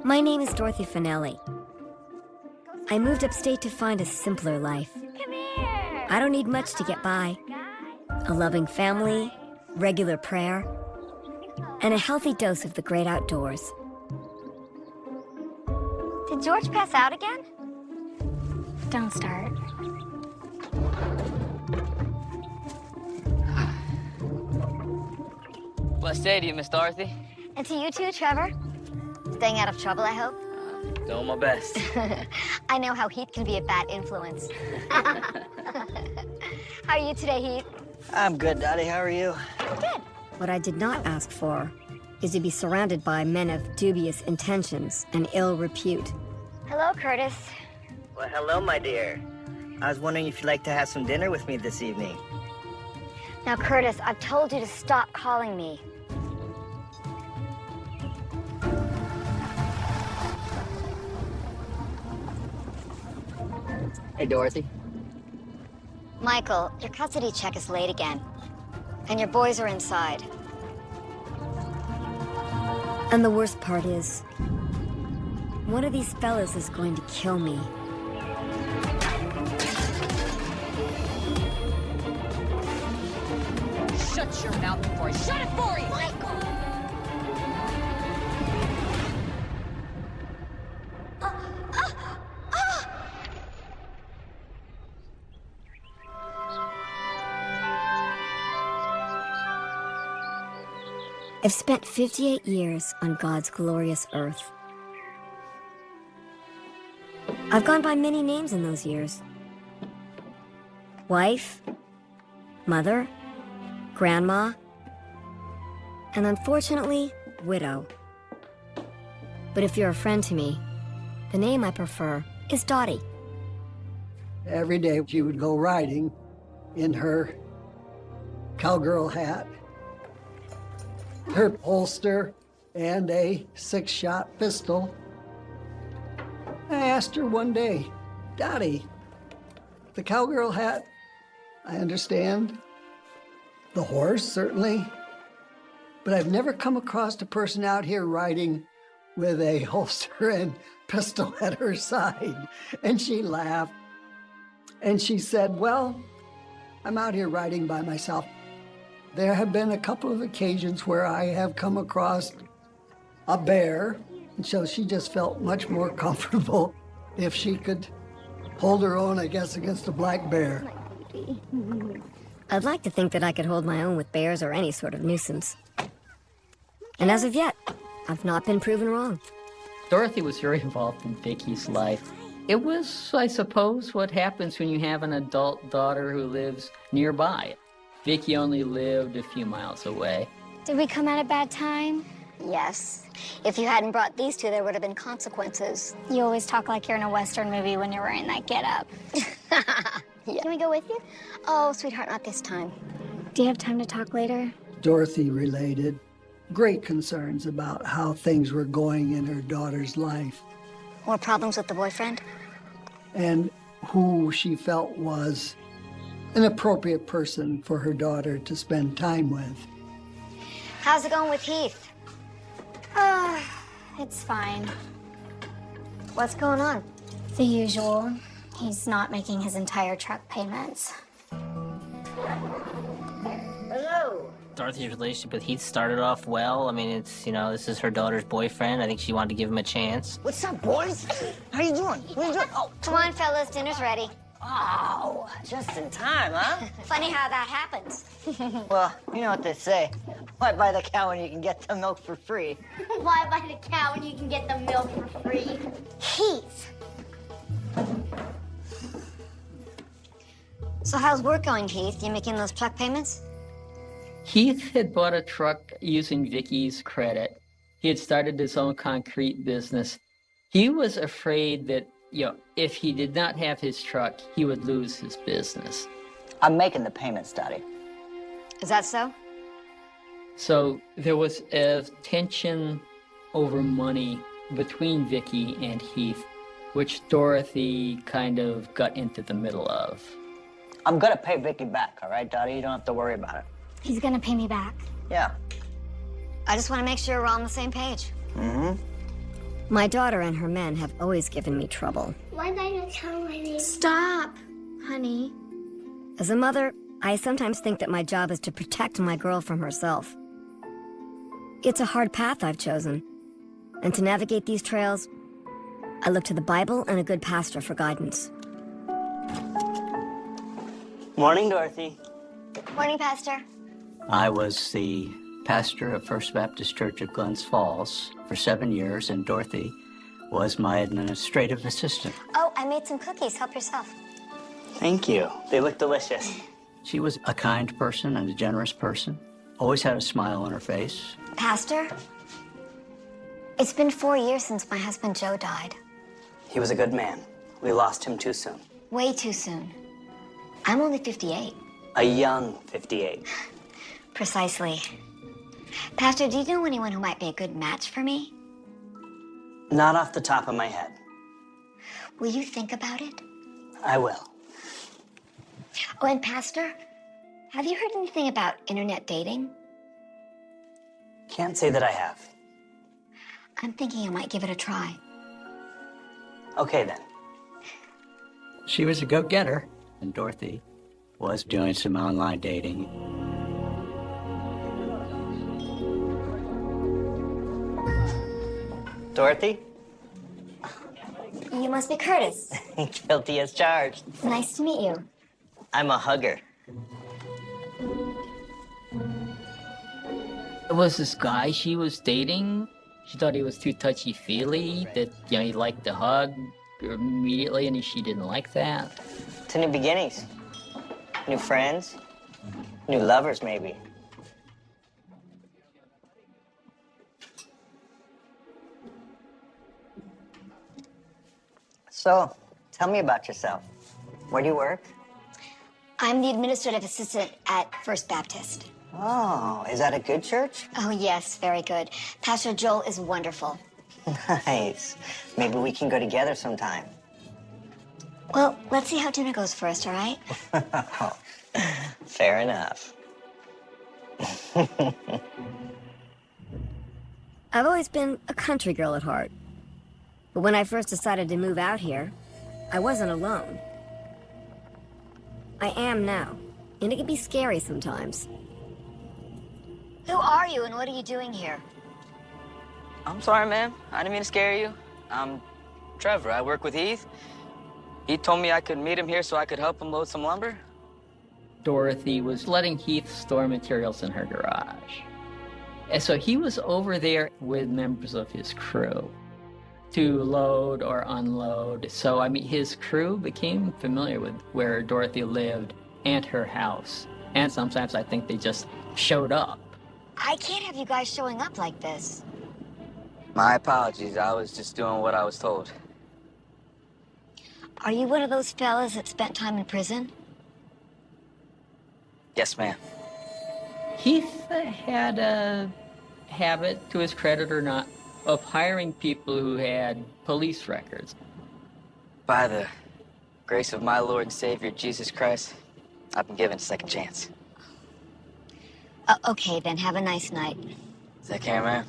My name is Dorothy Finelli. I moved upstate to find a simpler life. I don't need much to get by. A loving family, regular prayer, and a healthy dose of the great outdoors. Did George pass out again? Don't start. Blessed day to you, Miss Dorothy. And to you too, Trevor. Staying out of trouble, I hope. Doing my best. I know how Heath can be a bad influence. How are you today, Heath? I'm good, Dottie. How are you? Good. What I did not ask for is to be surrounded by men of dubious intentions and ill repute. Hello, Curtis. Well, hello, my dear. I was wondering if you'd like to have some dinner with me this evening. Now, Curtis, I've told you to stop calling me. Hey, Dorothy. Michael, your custody check is late again. And your boys are inside. And the worst part is, one of these fellas is going to kill me. Shut your mouth before I shut it for you! Michael! I've spent 58 years on God's glorious earth. I've gone by many names in those years. Wife, mother, grandma, and unfortunately, widow. But if you're a friend to me, the name I prefer is Dottie. Every day she would go riding in her cowgirl hat, her holster, and a 6-shot pistol. I asked her one day, Dottie, the cowgirl hat, I understand. The horse, certainly. But I've never come across a person out here riding with a holster and pistol at her side. And she laughed. And she said, well, I'm out here riding by myself. There have been a couple of occasions where I have come across a bear, and so she just felt much more comfortable if she could hold her own, I guess, against a black bear. I'd like to think that I could hold my own with bears or any sort of nuisance. And as of yet, I've not been proven wrong. Dorothy was very involved in Vicky's life. It was, I suppose, what happens when you have an adult daughter who lives nearby. Vicky only lived a few miles away. Did we come at a bad time? Yes. If you hadn't brought these two, there would have been consequences. You always talk like you're in a Western movie when you're wearing that getup. Yeah. Can we go with you? Oh, sweetheart, not this time. Do you have time to talk later? Dorothy related great concerns about how things were going in her daughter's life More problems with the boyfriend? and who she felt was an appropriate person for her daughter to spend time with. How's it going with Heath? It's fine. What's going on? The usual. He's not making his entire truck payments. Hello. Dorothy's relationship with Heath started off well. I mean, it's, you know, this is her daughter's boyfriend. I think she wanted to give him a chance. What's up, boys? How you doing? What are you doing? Oh, Come on, fellas, dinner's ready. oh, just in time, huh? Funny how that happens. Well, you know what they say. Why buy the cow when you can get the milk for free? Why buy the cow when you can get the milk for free? Heath. So how's work going, Heath? You making those truck payments? Heath had bought a truck using Vicky's credit. He had started his own concrete business. He was afraid that, you know, if he did not have his truck, he would lose his business. I'm making the payments, Dottie. Is that so? So there was a tension over money between Vicky and Heath, which Dorothy kind of got into the middle of. I'm gonna pay Vicky back, all right, Dottie? You don't have to worry about it. He's gonna pay me back. Yeah. I just want to make sure we're all on the same page. Mm-hmm. My daughter and her men have always given me trouble. Why did I not tell my name? Stop, honey. As a mother, I sometimes think that my job is to protect my girl from herself. It's a hard path I've chosen. And to navigate these trails, I look to the Bible and a good pastor for guidance. Morning, Dorothy. Morning, Pastor. I was the pastor of First Baptist Church of Glens Falls for 7 years, and Dorothy was my administrative assistant. Oh, I made some cookies. Help yourself. Thank you. They look delicious. She was a kind person and a generous person, always had a smile on her face. Pastor, it's been 4 years since my husband Joe died. He was a good man. We lost him too soon. Way too soon. I'm only 58. A young 58. Precisely. Pastor, do you know anyone who might be a good match for me? Not off the top of my head. Will you think about it? I will. Oh, and Pastor, have you heard anything about internet dating? Can't say that I have. I'm thinking I might give it a try. Okay, then. She was a go-getter, and Dorothy was doing some online dating. Dorothy? You must be Curtis. Guilty as charged. Nice to meet you. I'm a hugger. There was this guy she was dating. She thought he was too touchy-feely, that, you know, he liked to hug immediately, and she didn't like that. To new beginnings. New friends. New lovers, maybe. So, tell me about yourself. Where do you work? I'm the administrative assistant at First Baptist. Oh, is that a good church? Oh, yes, very good. Pastor Joel is wonderful. Nice. Maybe we can go together sometime. Well, let's see how dinner goes first, all right? Fair enough. I've always been a country girl at heart. But when I first decided to move out here, I wasn't alone. I am now, and it can be scary sometimes. Who are you and what are you doing here? I'm sorry, ma'am. I didn't mean to scare you. I'm Trevor. I work with Heath. He told me I could meet him here so I could help him load some lumber. Dorothy was letting Heath store materials in her garage. And so he was over there with members of his crew to load or unload. So, I mean, his crew became familiar with where Dorothy lived and her house. And sometimes I think they just showed up. I can't have you guys showing up like this. My apologies. I was just doing what I was told. Are you one of those fellas that spent time in prison? Yes, ma'am. Heath had a habit, to his credit or not, of hiring people who had police records. By the grace of my Lord and Savior, Jesus Christ, I've been given a second chance. Okay, then have a nice night. Take care, ma'am.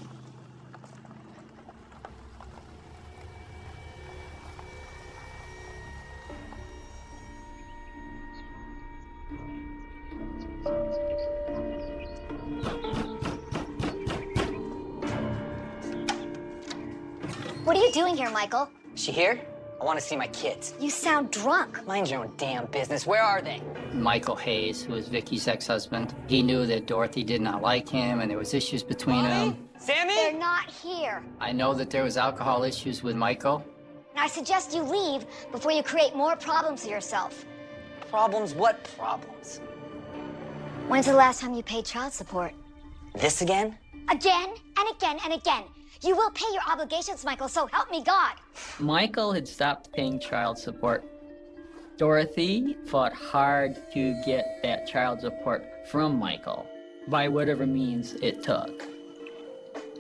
What are you doing here, Michael? She here? I want to see my kids. You sound drunk. Mind your own damn business. Where are they? Michael Hayes, who was Vicky's ex-husband, he knew that Dorothy did not like him and there was issues between them. Sammy? They're not here. I know that there was alcohol issues with Michael. And I suggest you leave before you create more problems for yourself. Problems? What problems? When's the last time you paid child support? This again? Again and again and again. You will pay your obligations, Michael, so help me God. Michael had stopped paying child support. Dorothy fought hard to get that child support from Michael by whatever means it took.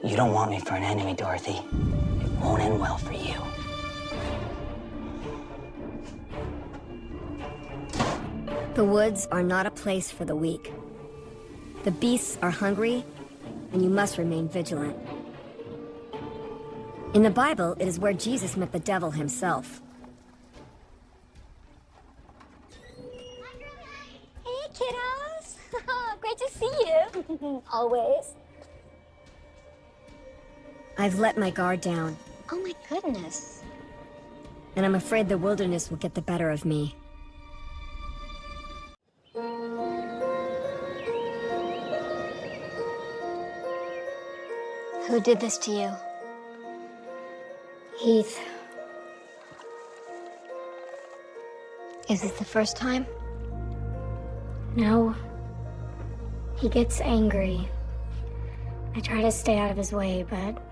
You don't want me for an enemy, Dorothy. It won't end well for you. The woods are not a place for the weak. The beasts are hungry, and you must remain vigilant. In the Bible, it is where Jesus met the devil himself. Hey, kiddos. Great to see you. Always. I've let my guard down, Oh my goodness. and I'm afraid the wilderness will get the better of me. Who did this to you? Heath, Is this the first time? No. He gets angry. I try to stay out of his way, but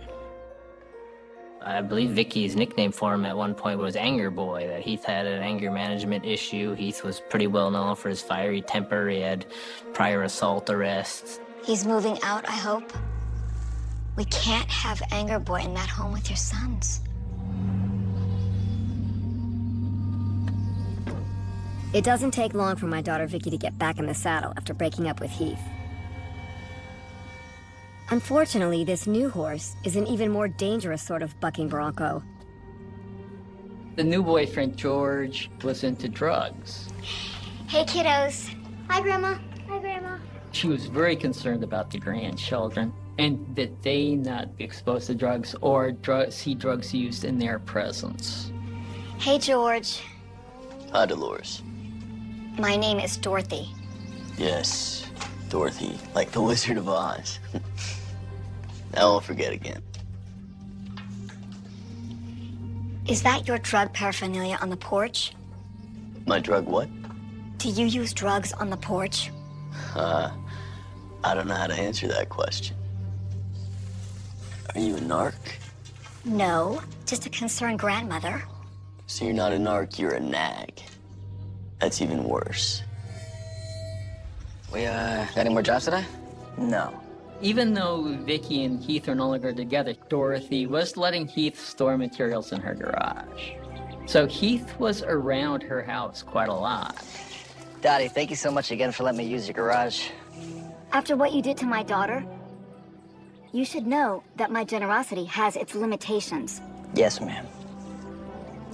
I believe Vicky's nickname for him at one point was Anger Boy, that Heath had an anger management issue. Heath was pretty well known for his fiery temper. He had prior assault arrests. He's moving out, I hope. We can't have Anger Boy in that home with your sons. it doesn't take long for my daughter Vicky to get back in the saddle after breaking up with Heath. Unfortunately, this new horse is an even more dangerous sort of bucking bronco. The new boyfriend, George, was into drugs. Hey, kiddos. Hi, Grandma. Hi, Grandma. She was very concerned about the grandchildren and that they not be exposed to drugs or see drugs used in their presence. Hey, George. Hi, Dolores. My name is Dorothy. Yes, Dorothy, like the Wizard of Oz. I won't forget again. Is that your drug paraphernalia on the porch? My drug what? Do you use drugs on the porch? I don't know how to answer that question. Are you a narc? No, just a concerned grandmother. So you're not a narc, you're a nag. That's even worse. We, got any more jobs today? No. Even though Vicky and Heath are no longer together, Dorothy was letting Heath store materials in her garage. So Heath was around her house quite a lot. Daddy, thank you so much again for letting me use your garage. After what you did to my daughter, you should know that my generosity has its limitations. Yes, ma'am.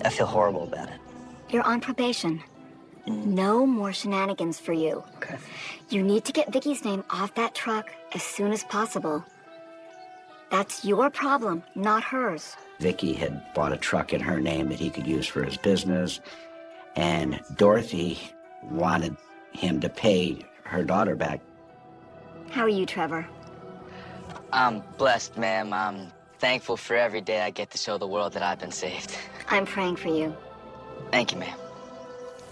I feel horrible about it. You're on probation. No more shenanigans for you. Okay. You need to get Vicky's name off that truck as soon as possible. That's your problem, not hers. Vicky had bought a truck in her name that he could use for his business, and Dorothy wanted him to pay her daughter back. How are you, Trevor? I'm blessed, ma'am. I'm thankful for every day I get to show the world that I've been saved. I'm praying for you. Thank you, ma'am.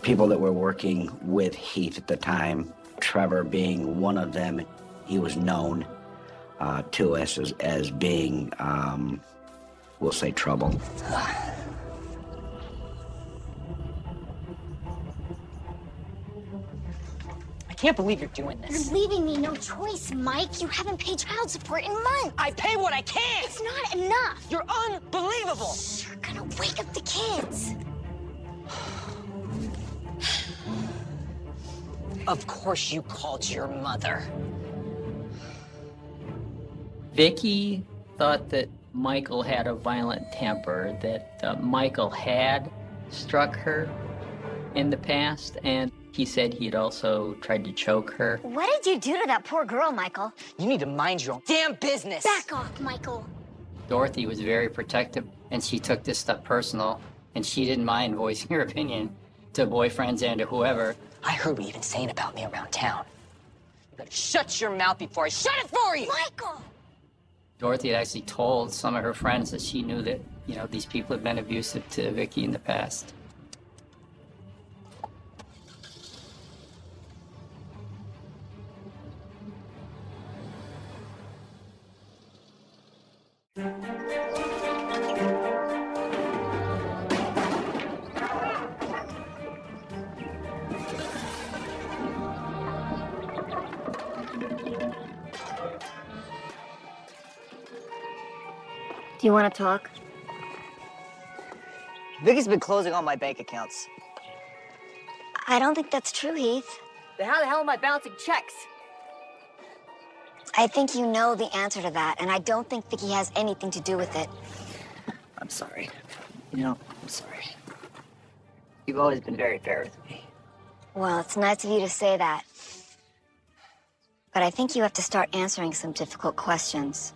People that were working with Heath at the time, Trevor being one of them, he was known to us as being, we'll say, trouble. I can't believe you're doing this. you're leaving me no choice, Mike. You haven't paid child support in months. I pay what I can. It's not enough. You're unbelievable. You're gonna wake up the kids. Of course you called your mother. Vicky thought that Michael had a violent temper, that Michael had struck her in the past, and he said he'd also tried to choke her. What did you do to that poor girl, Michael? You need to mind your own damn business. Back off, Michael. Dorothy was very protective, and she took this stuff personal, and she didn't mind voicing her opinion to boyfriends and to whoever. I heard what you've been saying about me around town. You better shut your mouth before I shut it for you! Michael! Dorothy had actually told some of her friends that she knew that, you know, these people had been abusive to Vicky in the past. Do you want to talk? Vicky's been closing all my bank accounts. I don't think that's true, Heath. Then how the hell am I bouncing checks? I think you know the answer to that, and I don't think Vicky has anything to do with it. I'm sorry. You know, I'm sorry. You've always been very fair with me. Well, it's nice of you to say that. But I think you have to start answering some difficult questions.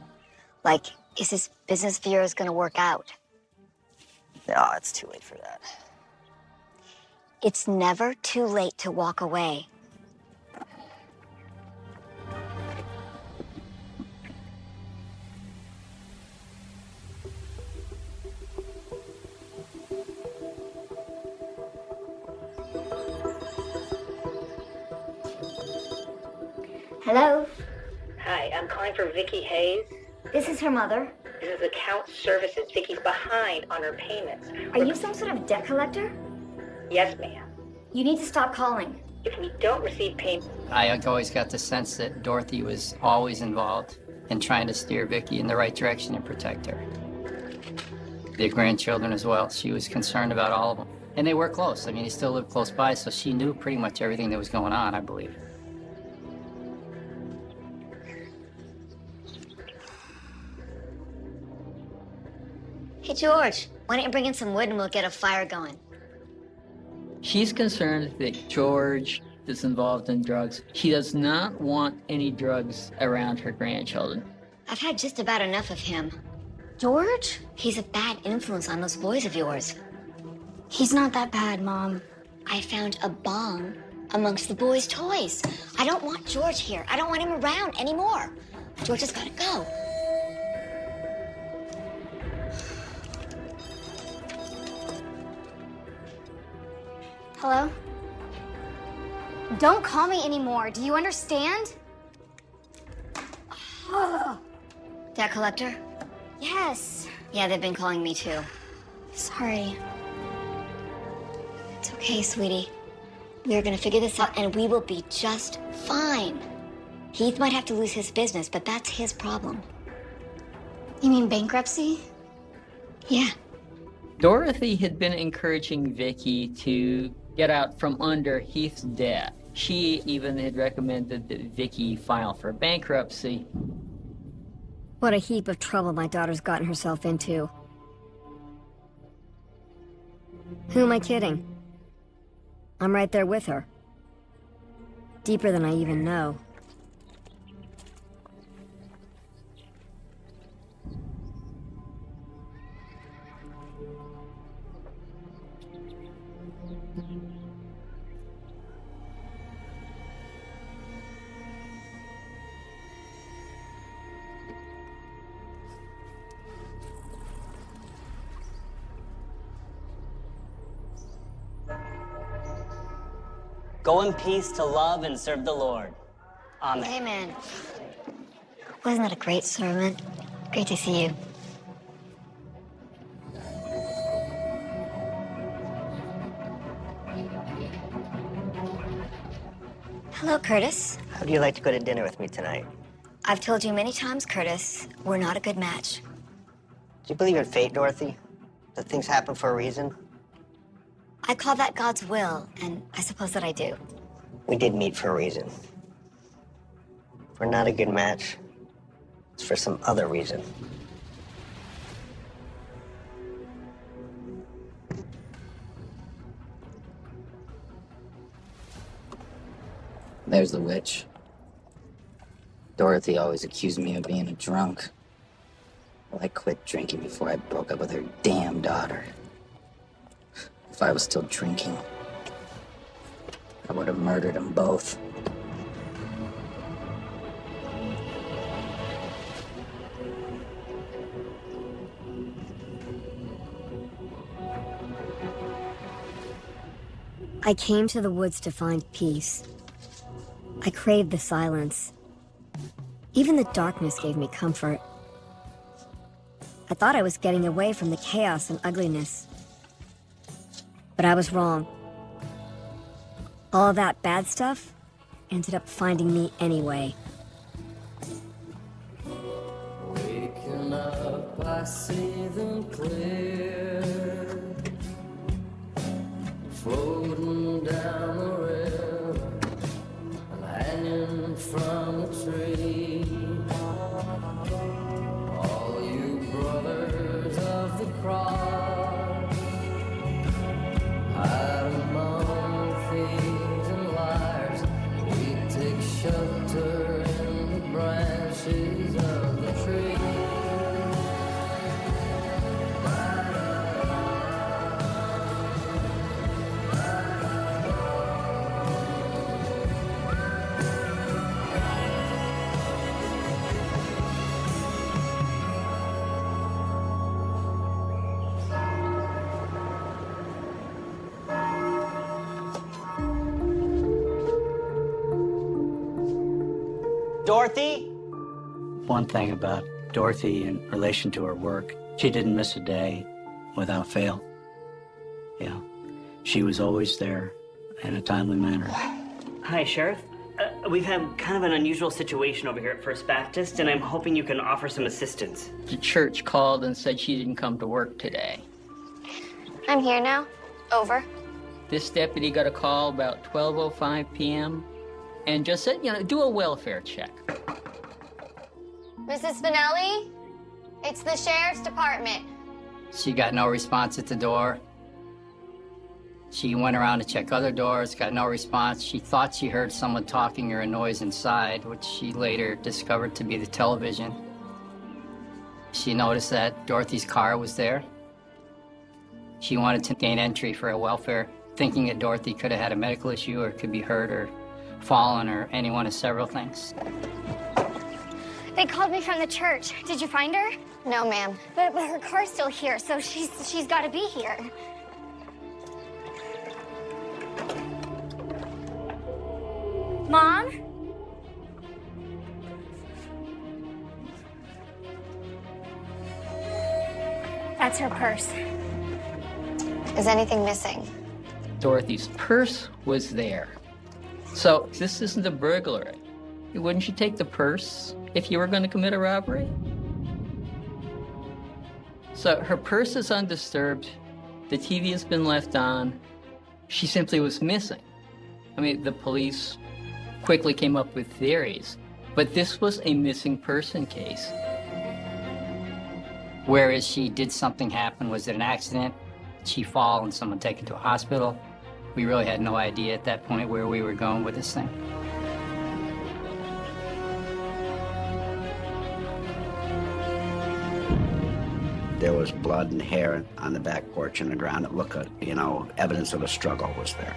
Like, is this business of yours gonna work out? No, it's too late for that. It's never too late to walk away. Hello? Hi, I'm calling for Vicky Hayes. This is her mother. This is account services. Vicky's behind on her payments. Are you some sort of debt collector? Yes, ma'am. You need to stop calling. If we don't receive payment... I always got the sense that Dorothy was always involved in trying to steer Vicky in the right direction and protect her. The grandchildren as well. She was concerned about all of them. And they were close. I mean, they still lived close by, so she knew pretty much everything that was going on, I believe. Hey, George, why don't you bring in some wood and we'll get a fire going? She's concerned that George is involved in drugs. She does not want any drugs around her grandchildren. I've had just about enough of him. George? He's a bad influence on those boys of yours. He's not that bad, Mom. I found a bomb amongst the boys' toys. I don't want George here. I don't want him around anymore. George has got to go. Hello? Don't call me anymore. Do you understand? Debt collector? Yes. Yeah, they've been calling me too. Sorry. It's okay, sweetie. We are gonna figure this out and we will be just fine. Heath might have to lose his business, but that's his problem. You mean bankruptcy? Yeah. Dorothy had been encouraging Vicky to get out from under Heath's debt. She even had recommended that Vicky file for bankruptcy. What a heap of trouble my daughter's gotten herself into. Who am I kidding? I'm right there with her. Deeper than I even know. Go in peace to love and serve the Lord. Amen. Amen. Wasn't that a great sermon? Great to see you. Hello, Curtis. How do you like to go to dinner with me tonight? I've told you many times, Curtis, we're not a good match. Do you believe in fate, Dorothy? That things happen for a reason? I call that God's will, and I suppose that I do. We did meet for a reason. If we're not a good match, it's for some other reason. There's the witch. Dorothy always accused me of being a drunk. Well, I quit drinking before I broke up with her damn daughter. If I was still drinking, I would have murdered them both. I came to the woods to find peace. I craved the silence. Even the darkness gave me comfort. I thought I was getting away from the chaos and ugliness. But I was wrong. All of that bad stuff ended up finding me anyway. Waking up, I see them clear, floating down the river, and hanging from a tree. All you brothers of the across. Hide among thieves and liars. We take shelter in the branches of the tree. Dorothy? One thing about Dorothy in relation to her work, she didn't miss a day without fail. Yeah, she was always there in a timely manner. Hi, Sheriff. We've had kind of an unusual situation over here at First Baptist, and I'm hoping you can offer some assistance. The church called and said she didn't come to work today. I'm here now. Over. This deputy got a call about 12:05 p.m. and just said, do a welfare check. Mrs. Spinelli? It's the sheriff's department. She got no response at the door. She went around to check other doors, got no response. She thought she heard someone talking or a noise inside, which she later discovered to be the television. She noticed that Dorothy's car was there. She wanted to gain entry for a welfare, thinking that Dorothy could have had a medical issue or could be hurt or fallen or any one of several things. They called me from the church. Did you find her? No, ma'am. But her car's still here, so she's got to be here. Mom? That's her purse. Is anything missing? Dorothy's purse was there. So this isn't a burglary. Wouldn't you take the purse if you were going to commit a robbery? So her purse is undisturbed. The TV has been left on. She simply was missing. I mean, the police quickly came up with theories, but this was a missing person case. Whereas did something happen? Was it an accident? Did she fall and someone take her to a hospital? We really had no idea at that point where we were going with this thing. There was blood and hair on the back porch and the ground. It looked, evidence of a struggle was there.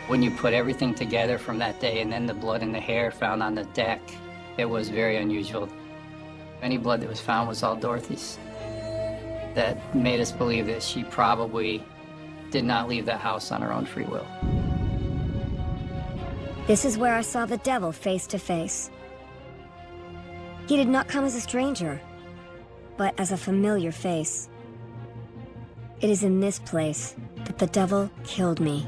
When you put everything together from that day and then the blood and the hair found on the deck, it was very unusual. Any blood that was found was all Dorothy's. That made us believe that she probably did not leave that house on her own free will. This is where I saw the devil face to face. He did not come as a stranger, but as a familiar face. It is in this place that the devil killed me.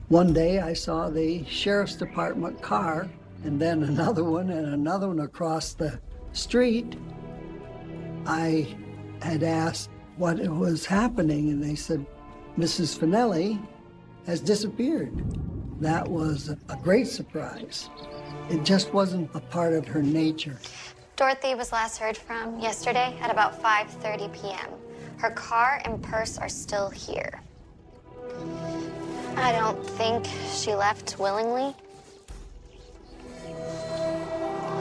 One day I saw the sheriff's department car, and then another one and another one across the street. I had asked what was happening, and they said, Mrs. Spinelli has disappeared. That was a great surprise. It just wasn't a part of her nature. Dorothy was last heard from yesterday at about 5:30 p.m. Her car and purse are still here. I don't think she left willingly.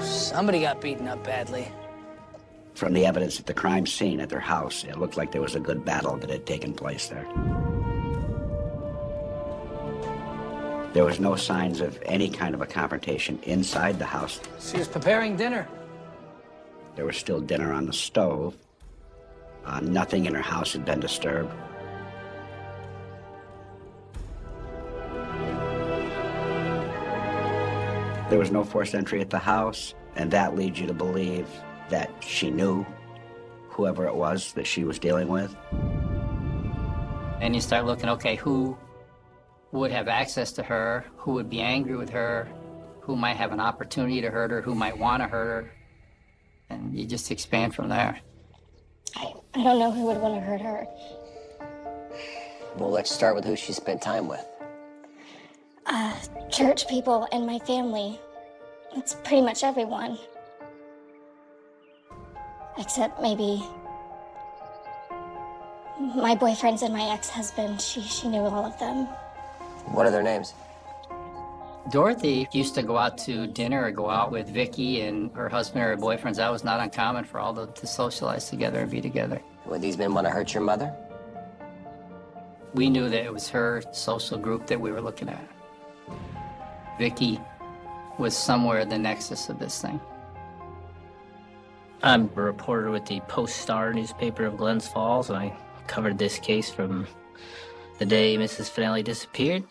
Somebody got beaten up badly. From the evidence at the crime scene at their house, it looked like there was a good battle that had taken place there. There was no signs of any kind of a confrontation inside the house. She was preparing dinner. There was still dinner on the stove. Nothing in her house had been disturbed. There was no forced entry at the house, and that leads you to believe that she knew whoever it was that she was dealing with. And you start looking, okay, who would have access to her, who would be angry with her, who might have an opportunity to hurt her, who might want to hurt her, and you just expand from there. I don't know who would want to hurt her. Well, let's start with who she spent time with. church people and my family. It's pretty much everyone. Except maybe my boyfriends and my ex-husband. She knew all of them. What are their names? Dorothy used to go out to dinner or go out with Vicky and her husband or her boyfriends. That was not uncommon for all to socialize together and be together. Would these men want to hurt your mother? We knew that it was her social group that we were looking at. Vicky was somewhere at the nexus of this thing. I'm a reporter with the Post-Star newspaper of Glens Falls, and I covered this case from the day Mrs. Finelli disappeared.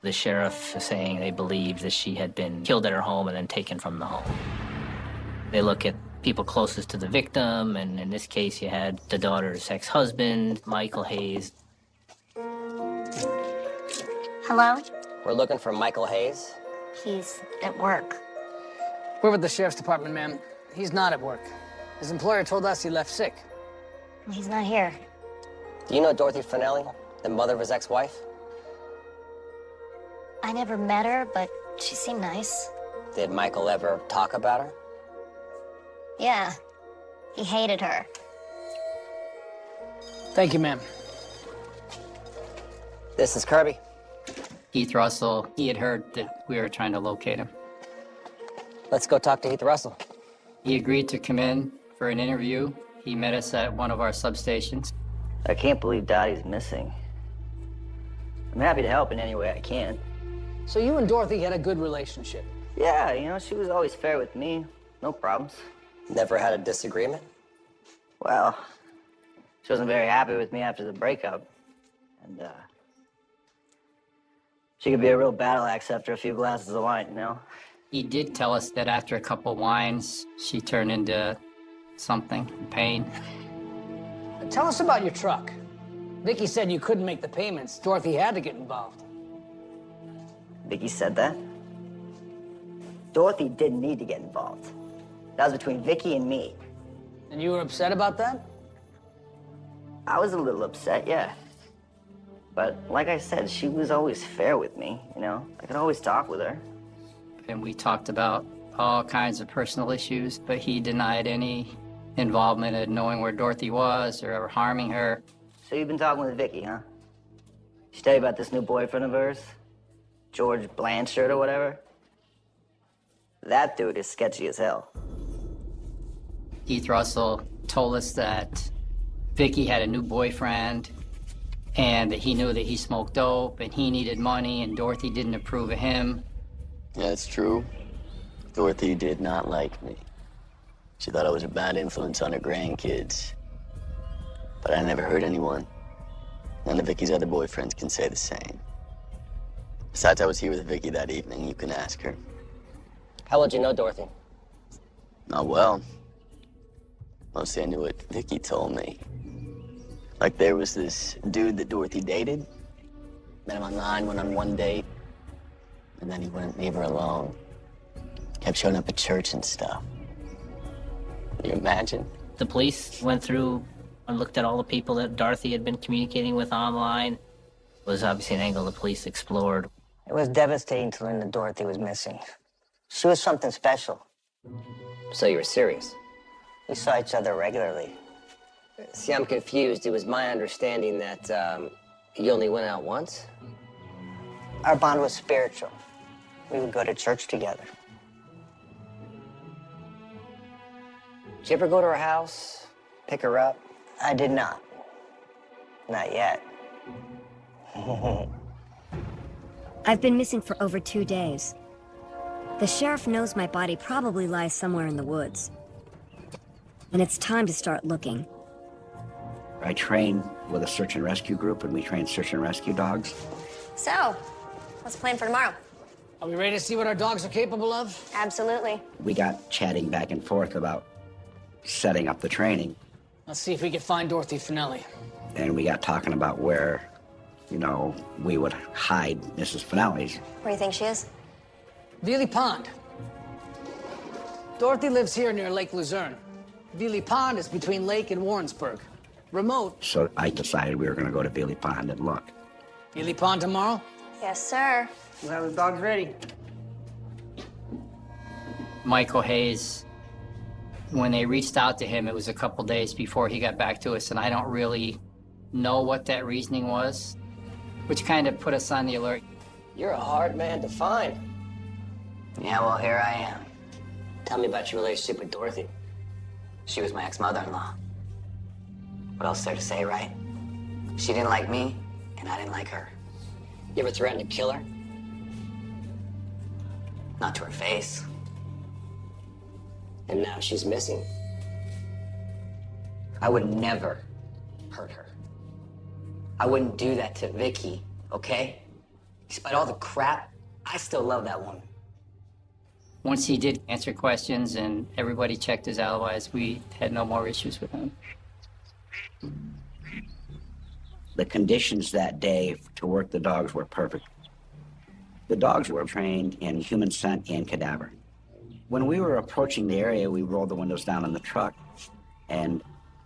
The sheriff is saying they believe that she had been killed at her home and then taken from the home. They look at people closest to the victim, and in this case, you had the daughter's ex-husband, Michael Hayes. Hello? We're looking for Michael Hayes. He's at work. We're with the sheriff's department, ma'am. He's not at work. His employer told us he left sick. He's not here. Do you know Dorothy Finelli, the mother of his ex-wife? I never met her, but she seemed nice. Did Michael ever talk about her? Yeah. He hated her. Thank you, ma'am. This is Kirby. Heath Russell, he had heard that we were trying to locate him. Let's go talk to Heath Russell. He agreed to come in for an interview. He met us at one of our substations. I can't believe Dottie's missing. I'm happy to help in any way I can. So you and Dorothy had a good relationship? Yeah, you know, she was always fair with me. No problems. Never had a disagreement? Well, she wasn't very happy with me after the breakup. And, she could be a real battle axe after a few glasses of wine, you know? He did tell us that after a couple wines, she turned into something, pain. Tell us about your truck. Vicky said you couldn't make the payments. Dorothy had to get involved. Vicky said that? Dorothy didn't need to get involved. That was between Vicky and me. And you were upset about that? I was a little upset, yeah. But like I said, she was always fair with me, you know? I could always talk with her. And we talked about all kinds of personal issues, but he denied any involvement in knowing where Dorothy was or ever harming her. So you've been talking with Vicky, huh? She tell you about this new boyfriend of hers? George Blanchard or whatever? That dude is sketchy as hell. Heath Russell told us that Vicky had a new boyfriend and that he knew that he smoked dope and he needed money and Dorothy didn't approve of him. Yeah, it's true. Dorothy did not like me. She thought I was a bad influence on her grandkids. But I never hurt anyone. None of Vicky's other boyfriends can say the same. Besides, I was here with Vicky that evening. You can ask her. How well did you know Dorothy? Not well. Mostly I knew what Vicky told me. Like there was this dude that Dorothy dated. Met him online, went on one date. And then he wouldn't leave her alone. Kept showing up at church and stuff. Can you imagine? The police went through and looked at all the people that Dorothy had been communicating with online. It was obviously an angle the police explored. It was devastating to learn that Dorothy was missing. She was something special. So you were serious? We saw each other regularly. See, I'm confused. It was my understanding that you only went out once? Our bond was spiritual. We would go to church together. Did you ever go to her house, pick her up? I did not. Not yet. I've been missing for over 2 days. The sheriff knows my body probably lies somewhere in the woods. And it's time to start looking. I train with a search and rescue group, and we train search and rescue dogs. So, what's the plan for tomorrow? Are we ready to see what our dogs are capable of? Absolutely. We got chatting back and forth about setting up the training. Let's see if we can find Dorothy Finelli. And we got talking about where, you know, we would hide Mrs. Finelli's. Where do you think she is? Veely Pond. Dorothy lives here near Lake Luzerne. Veely Pond is between Lake and Warrensburg. Remote. So I decided we were going to go to Veely Pond and look. Veely Pond tomorrow? Yes, sir. We'll have the dogs ready. Michael Hayes, when they reached out to him, it was a couple days before he got back to us, and I don't really know what that reasoning was, which kind of put us on the alert. You're a hard man to find. Yeah, well, here I am. Tell me about your relationship with Dorothy. She was my ex-mother-in-law. What else is there to say, right? She didn't like me, and I didn't like her. You ever threatened to kill her? Not to her face. And now she's missing. I would never hurt her. I wouldn't do that to Vicky, okay? Despite all the crap, I still love that woman. Once he did answer questions and everybody checked his alibis, we had no more issues with him. The conditions that day to work the dogs were perfect. The dogs were trained in human scent and cadaver. When we were approaching the area, we rolled the windows down on the truck, and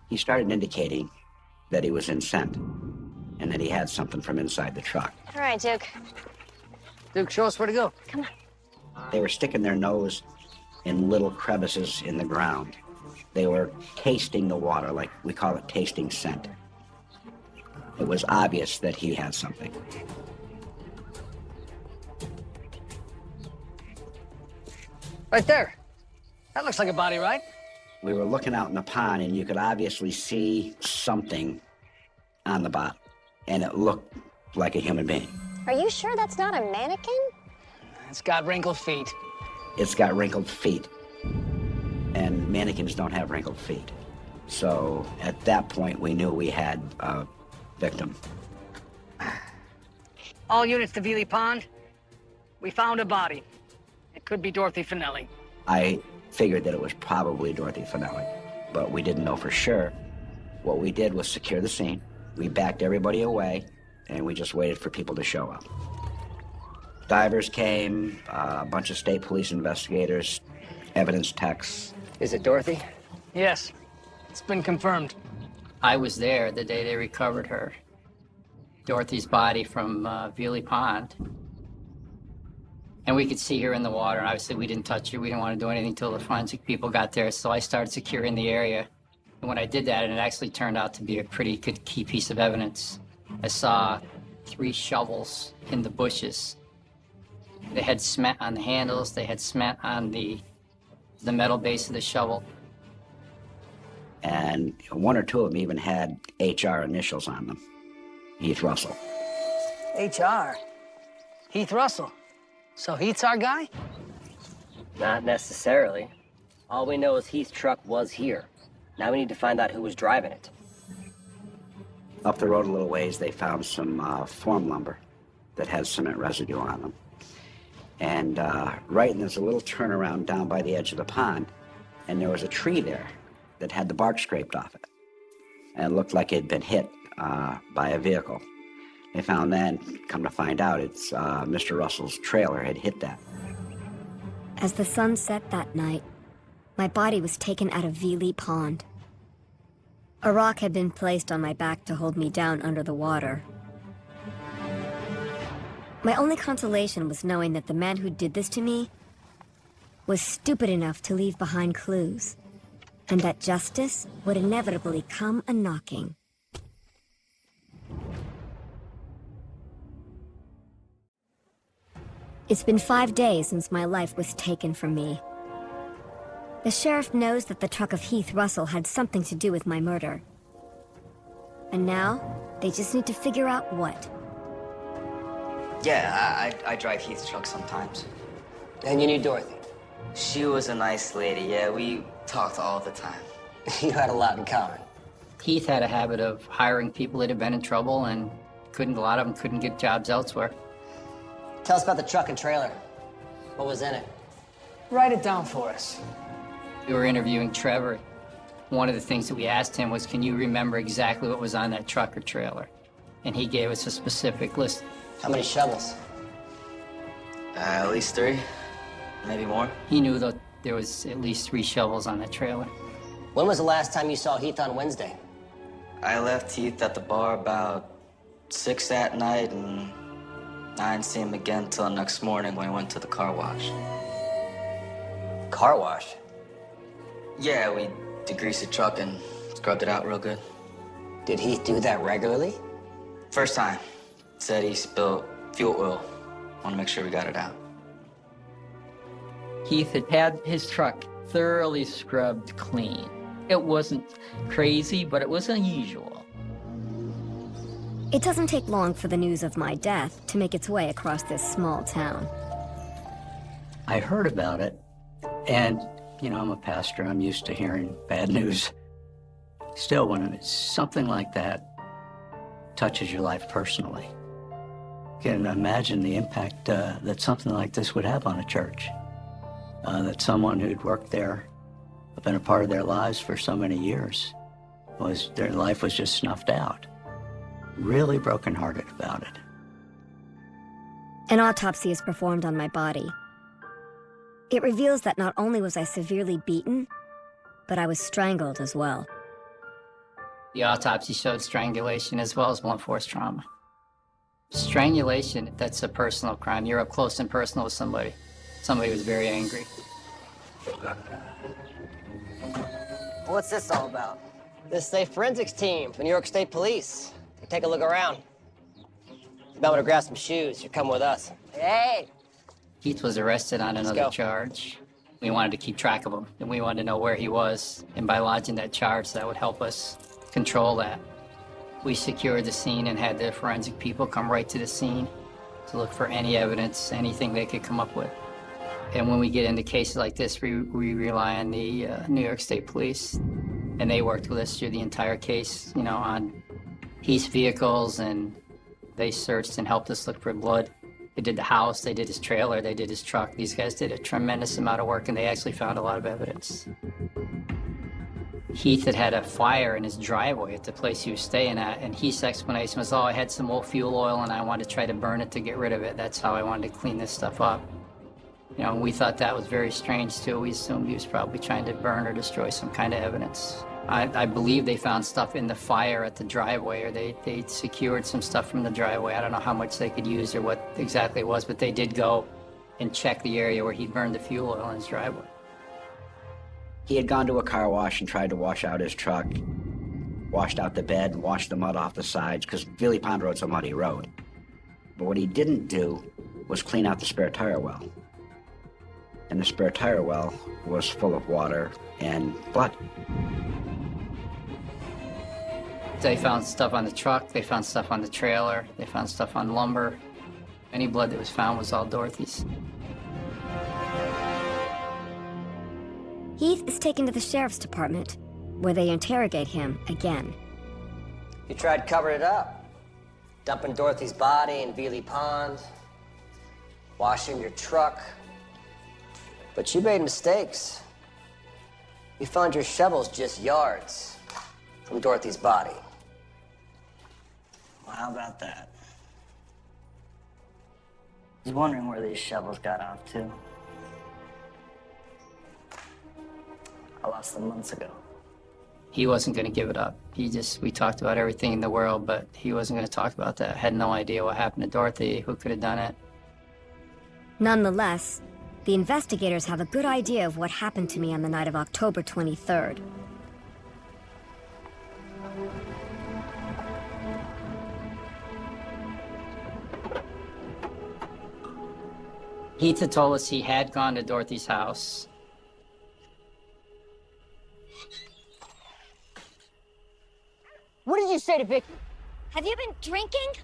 he started indicating that he was in scent and that he had something from inside the truck. All right, Duke. Duke, show us where to go. Come on. They were sticking their nose in little crevices in the ground. They were tasting the water, like we call it tasting scent. It was obvious that he had something. Right there. That looks like a body, right? We were looking out in the pond, and you could obviously see something on the bottom, and it looked like a human being. Are you sure that's not a mannequin? It's got wrinkled feet. It's got wrinkled feet, and mannequins don't have wrinkled feet. So at that point, we knew we had a victim. All units to Veely Pond. We found a body. It could be Dorothy Finelli. I figured that it was probably Dorothy Finelli, but we didn't know for sure. What we did was secure the scene. We backed everybody away, and we just waited for people to show up. Divers came, a bunch of state police investigators, evidence techs. Is it Dorothy? Yes. It's been confirmed. I was there the day they recovered her. Dorothy's body from Veely Pond. And we could see her in the water, and obviously we didn't touch her. We didn't want to do anything until the forensic people got there, so I started securing the area. And when I did that, it actually turned out to be a pretty good key piece of evidence. I saw 3 shovels in the bushes. They had cement on the handles, they had cement on the metal base of the shovel. And 1 or 2 of them even had HR initials on them. Heath Russell. HR? Heath Russell. So Heath's our guy? Not necessarily. All we know is Heath's truck was here. Now we need to find out who was driving it. Up the road a little ways, they found some form lumber that had cement residue on them. And there's a little turnaround down by the edge of the pond, and there was a tree there that had the bark scraped off it. And it looked like it had been hit by a vehicle. They found that, come to find out, it's Mr. Russell's trailer had hit that. As the sun set that night, my body was taken out of Veely Pond. A rock had been placed on my back to hold me down under the water. My only consolation was knowing that the man who did this to me was stupid enough to leave behind clues, and that justice would inevitably come a-knocking. It's been 5 days since my life was taken from me. The sheriff knows that the truck of Heath Russell had something to do with my murder. And now, they just need to figure out what. Yeah, I drive Heath's truck sometimes. And you knew Dorothy? She was a nice lady, yeah. We talked all the time. You had a lot in common. Heath had a habit of hiring people that had been in trouble, and a lot of them couldn't get jobs elsewhere. Tell us about the truck and trailer. What was in it? Write it down for us. We were interviewing Trevor. One of the things that we asked him was, can you remember exactly what was on that truck or trailer? And he gave us a specific list. How many shovels? At least 3, maybe more. He knew that there was at least 3 shovels on that trailer. When was the last time you saw Heath on Wednesday? I left Heath at the bar about 6 that night, and I didn't see him again till the next morning when I went to the car wash. Car wash? Yeah, we degreased the truck and scrubbed it out real good. Did Heath do that regularly? First time. Said he spilled fuel oil. Want to make sure we got it out. Heath had had his truck thoroughly scrubbed clean. It wasn't crazy, but it was unusual. It doesn't take long for the news of my death to make its way across this small town. I heard about it, and, you know, I'm a pastor. I'm used to hearing bad news. Still, when it's something like that touches your life personally, you can imagine the impact that something like this would have on a church. That someone who'd worked there, been a part of their lives for so many years, their life was just snuffed out. Really brokenhearted about it. An autopsy is performed on my body. It reveals that not only was I severely beaten, but I was strangled as well. The autopsy showed strangulation as well as blunt force trauma. Strangulation, that's a personal crime. You're up close and personal with somebody. Somebody was very angry. What's this all about? This is a forensics team from New York State Police. Take a look around. You might want to grab some shoes. You're coming with us. Hey! Heath was arrested on another charge. We wanted to keep track of him, and we wanted to know where he was. And by lodging that charge, that would help us control that. We secured the scene and had the forensic people come right to the scene to look for any evidence, anything they could come up with. And when we get into cases like this, we rely on the New York State Police. And they worked with us through the entire case, you know, on Heath's vehicles, and they searched and helped us look for blood. They did the house, they did his trailer, they did his truck. These guys did a tremendous amount of work, and they actually found a lot of evidence. Heath had had a fire in his driveway at the place he was staying at, and Heath's explanation was, oh, I had some old fuel oil and I wanted to try to burn it to get rid of it. That's how I wanted to clean this stuff up. You know, we thought that was very strange too. We assumed he was probably trying to burn or destroy some kind of evidence. I believe they found stuff in the fire at the driveway, or they secured some stuff from the driveway. I don't know how much they could use or what exactly it was, but they did go and check the area where he'd burned the fuel oil in his driveway. He had gone to a car wash and tried to wash out his truck, washed out the bed and washed the mud off the sides, because Veely Pond Road's a muddy road. But what he didn't do was clean out the spare tire well. And the spare tire well was full of water and blood. They found stuff on the truck, they found stuff on the trailer, they found stuff on lumber. Any blood that was found was all Dorothy's. Heath is taken to the sheriff's department, where they interrogate him again. You tried covering it up. Dumping Dorothy's body in Veely Pond, washing your truck. But you made mistakes. We found your shovels just yards from Dorothy's body. Well, how about that? I was wondering where these shovels got off to. I lost them months ago. He wasn't going to give it up. We talked about everything in the world, but he wasn't going to talk about that. Had no idea what happened to Dorothy, who could have done it. Nonetheless, the investigators have a good idea of what happened to me on the night of October 23rd. Heath had told us he had gone to Dorothy's house. What did you say to Vicky? Have you been drinking?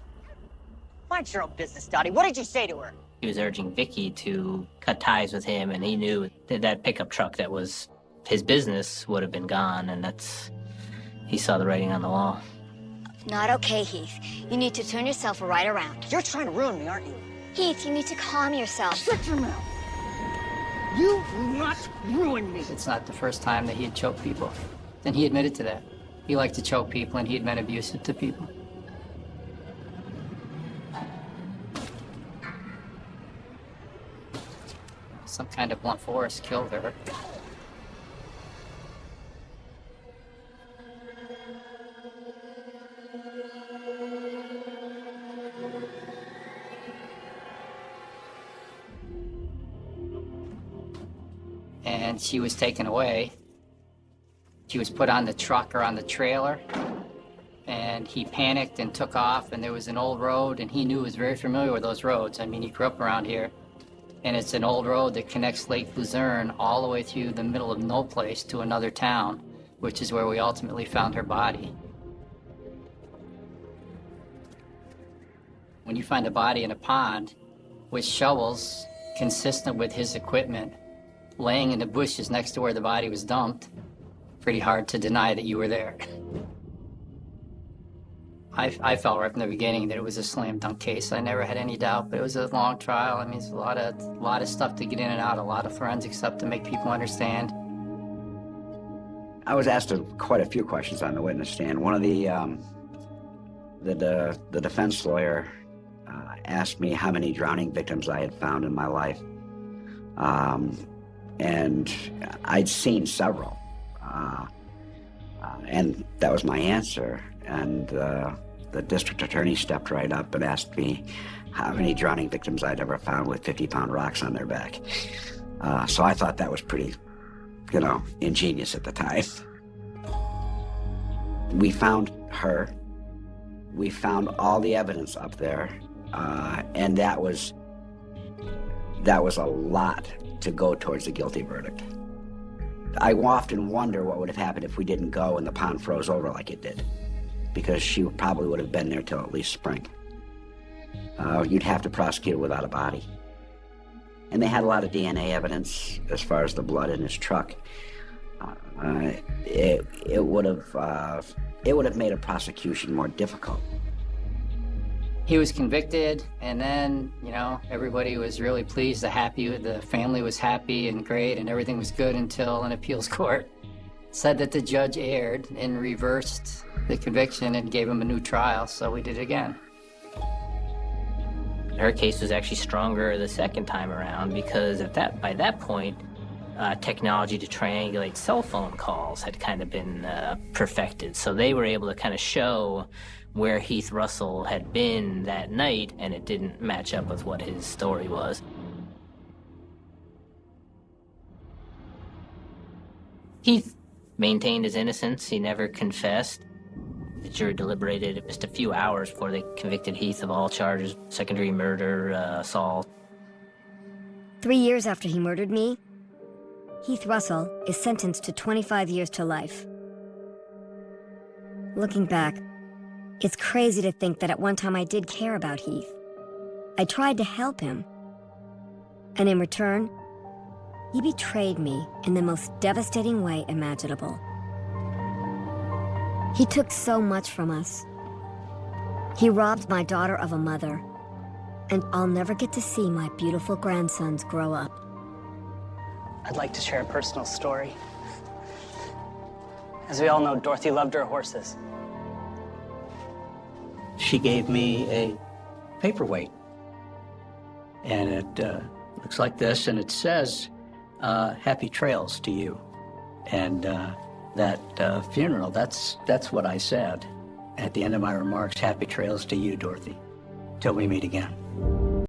Mind your own business, Dottie. What did you say to her? He was urging Vicky to cut ties with him, and he knew that that pickup truck that was his business would have been gone, and he saw the writing on the wall. Not okay, Heath. You need to turn yourself right around. You're trying to ruin me, aren't you? Heath, you need to calm yourself. Shut your mouth. You will not ruin me. It's not the first time that he had choked people, and he admitted to that. He liked to choke people, and he had been abusive to people. Some kind of blunt force killed her. and she was taken away. She was put on the truck or on the trailer, and he panicked and took off, and there was an old road, and he knew, was very familiar with those roads. I mean, he grew up around here, and it's an old road that connects Lake Luzerne all the way through the middle of no place to another town, which is where we ultimately found her body. When you find a body in a pond with shovels consistent with his equipment laying in the bushes next to where the body was dumped, pretty hard to deny that you were there. I felt right from the beginning that it was a slam dunk case. I never had any doubt, but it was a long trial. I mean, it's a lot of stuff to get in and out, a lot of forensic stuff to make people understand. I was asked quite a few questions on the witness stand. One of the defense lawyer asked me how many drowning victims I had found in my life. And I'd seen several. And that was my answer. And the district attorney stepped right up and asked me how many drowning victims I'd ever found with 50-pound rocks on their back. So I thought that was pretty, ingenious at the time. We found her. We found all the evidence up there. And that was a lot to go towards a guilty verdict. I often wonder what would have happened if we didn't go and the pond froze over like it did, because she probably would have been there till at least spring. You'd have to prosecute her without a body. And they had a lot of DNA evidence as far as the blood in his truck. It would have made a prosecution more difficult. He was convicted, and then, everybody was really pleased, the family was happy and great, and everything was good until an appeals court said that the judge erred and reversed the conviction and gave him a new trial, so we did it again. Her case was actually stronger the second time around because by that point, technology to triangulate cell phone calls had kind of been perfected. So they were able to kind of show where Heath Russell had been that night, and it didn't match up with what his story was. Heath maintained his innocence. He never confessed. The jury deliberated just a few hours before they convicted Heath of all charges: second-degree murder, assault. 3 years after he murdered me, Heath Russell is sentenced to 25 years to life. Looking back, it's crazy to think that at one time I did care about Heath. I tried to help him. And in return, he betrayed me in the most devastating way imaginable. He took so much from us. He robbed my daughter of a mother, and I'll never get to see my beautiful grandsons grow up. I'd like to share a personal story. As we all know, Dorothy loved her horses. She gave me a paperweight, and it looks like this, and it says, happy trails to you. And that funeral, that's what I said at the end of my remarks: happy trails to you, Dorothy, till we meet again.